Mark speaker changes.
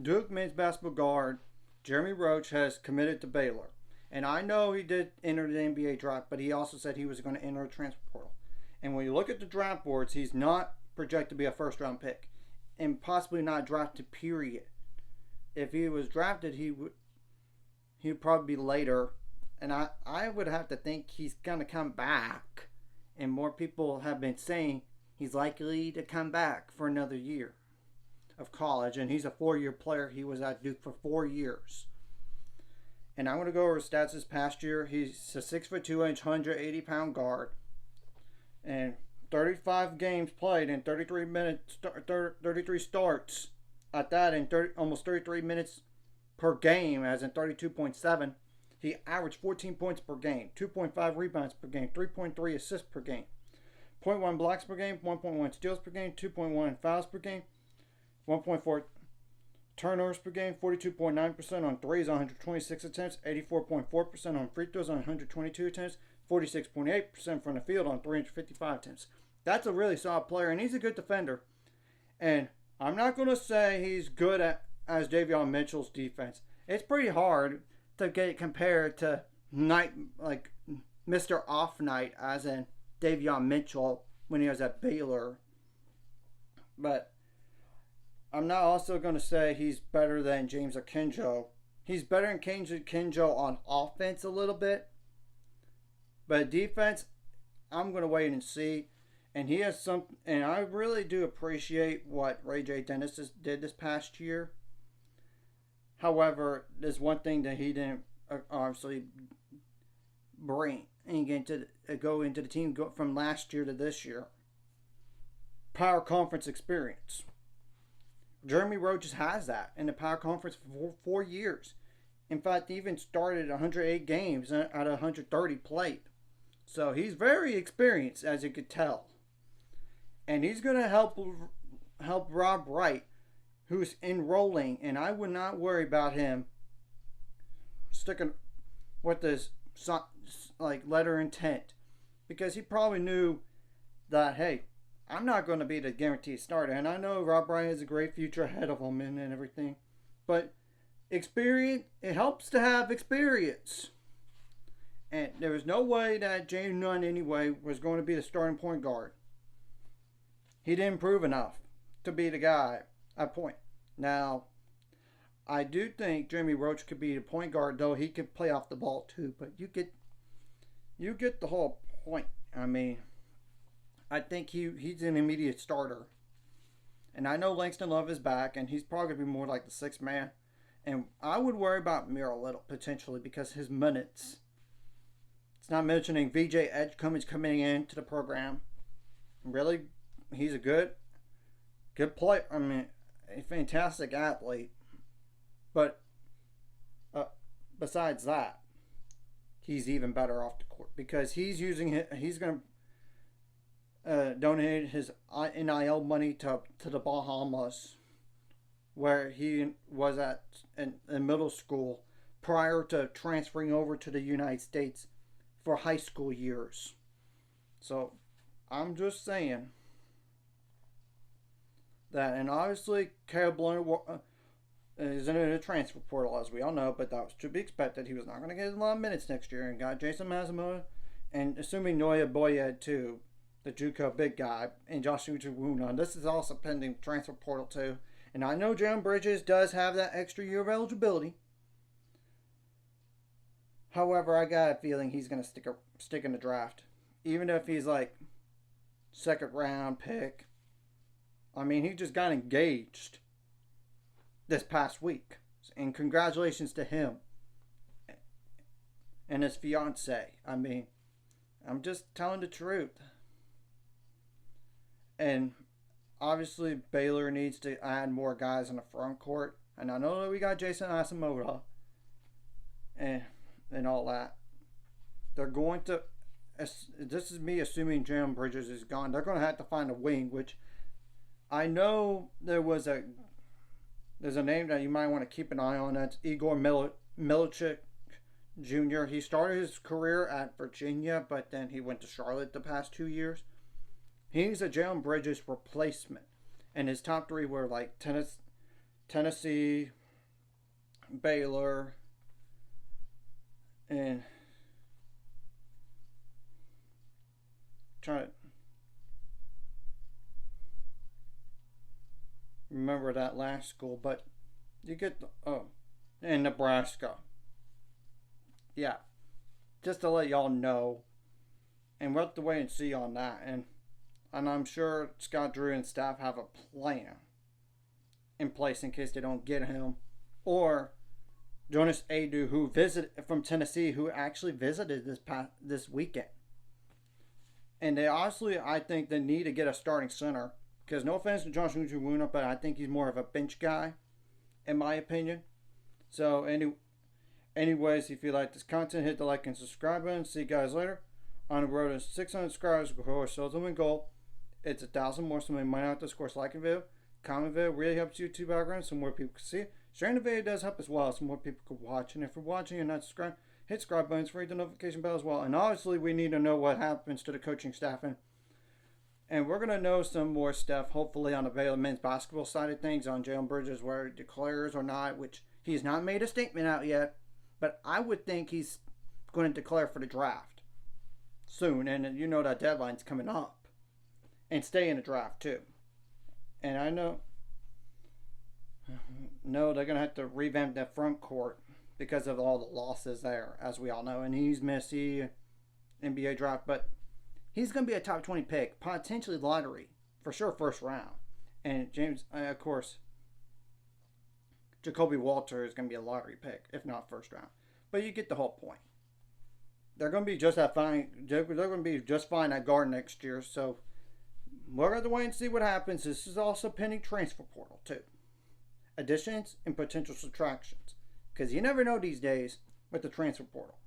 Speaker 1: Duke men's basketball guard Jeremy Roach has committed to Baylor. And I know he did enter the NBA draft, but he also said he was going to enter a transfer portal. And when you look at the draft boards, he's not projected to be a first round pick and possibly not drafted, period. If he was drafted, he'd probably be later. And I would have to think he's going to come back. And more people have been saying he's likely to come back for another year of college. And he's a 4-year player. He was at Duke for 4 years. And I'm going to go over his stats this past year. He's a 6'2", 180-pound guard. And 35 games played in 33 minutes, 33 starts at that, in almost 33 minutes per game, as in 32.7. He averaged 14 points per game, 2.5 rebounds per game, 3.3 assists per game, 0.1 blocks per game, 1.1 steals per game, 2.1 fouls per game, 1.4 turnovers per game, 42.9% on threes on 126 attempts, 84.4% on free throws on 122 attempts, 46.8% from the field on 355 attempts. That's a really solid player, and he's a good defender. And I'm not going to say he's good as Davion Mitchell's defense. It's pretty hard to get compared to Mr. Off Night, as in Davion Mitchell when he was at Baylor. But I'm not also going to say he's better than James Akinjo. He's better than James Akinjo on offense a little bit. But defense, I'm going to wait and see. And he has some, and I really do appreciate what Ray J. Dennis did this past year. However, there's one thing that he didn't obviously bring and go into the team from last year to this year. Power conference experience. Jeremy Roach has that in the power conference for 4 years. In fact, he even started 108 games out of 130 played. So he's very experienced, as you could tell. And he's going to help Rob Wright, who's enrolling, and I would not worry about him sticking with this letter intent, because he probably knew that, hey, I'm not going to be the guaranteed starter. And I know Rob Wright has a great future ahead of him and everything, but experience, it helps to have experience. And there was no way that James Nunn anyway was going to be the starting point guard. He didn't prove enough to be the guy at point. Now, I do think Jeremy Roach could be the point guard, though he could play off the ball too. But you get the whole point. I mean, I think he's an immediate starter. And I know Langston Love is back, and he's probably going to be more like the sixth man. And I would worry about Mir a little, potentially, because his minutes. It's not mentioning VJ Edgecombe coming into the program. Really, he's a good player. I mean, a fantastic athlete. But besides that, he's even better off the court, because he's going to donate his NIL money to the Bahamas, where he was at in middle school prior to transferring over to the United States for high school years. So I'm just saying that, and obviously Caleb Leonard is in a transfer portal, as we all know, but that was to be expected. He was not going to get a lot of minutes next year, and got Jason Mazama, and assuming Noya Boyed too, the JUCO big guy, and Josh Uchewuna. This is also pending transfer portal too. And I know Jalen Bridges does have that extra year of eligibility. However, I got a feeling he's going to stick in the draft, even if he's like second round pick. I mean, he just got engaged this past week, and congratulations to him and his fiance. I mean, I'm just telling the truth. And obviously, Baylor needs to add more guys in the front court. And I know that we got Jason Asamoah and all that. They're going to, this is me assuming Jalen Bridges is gone, they're going to have to find a wing, which I know there's a name that you might want to keep an eye on. That's Igor Milichik Jr. He started his career at Virginia, but then he went to Charlotte the past 2 years. He's a Jalen Bridges replacement. And his top three were like Tennessee, Baylor, and trying to remember that last school, but you get in Nebraska. Yeah, just to let y'all know, and we'll have to wait and see on that. And I'm sure Scott Drew and staff have a plan in place in case they don't get him, or Jonas Adu, who visited from Tennessee, who actually visited this weekend. And they honestly, I think they need to get a starting center. Because no offense to Josh Uchuwuna, but I think he's more of a bench guy, in my opinion. So, anyways, if you like this content, hit the like and subscribe button. See you guys later. On the road to 600 subscribers, before our ultimate goal. It's 1,000 more, so we might not discourse like a video. Comment video really helps YouTube algorithm so more people can see it. Sharing the video does help as well, so more people can watch. And if you're watching and not subscribed, hit subscribe buttons, ring the notification bell as well. And obviously, we need to know what happens to the coaching staff. And we're going to know some more stuff, hopefully, on the Baylor men's basketball side of things, on Jalen Bridges, where he declares or not, which he's not made a statement out yet. But I would think he's going to declare for the draft soon. And you know that deadline's coming up. And stay in the draft, too. And I know they're going to have to revamp that front court because of all the losses there, as we all know. And he's missed the NBA draft, but he's going to be a top 20 pick, potentially lottery, for sure, first round. And James, of course, Jacoby Walter is going to be a lottery pick, if not first round. But you get the whole point. They're going to be just that fine. They're going to be just fine at guard next year. So we're going to wait and see what happens. This is also pending transfer portal too. Additions and potential subtractions, because you never know these days with the transfer portal.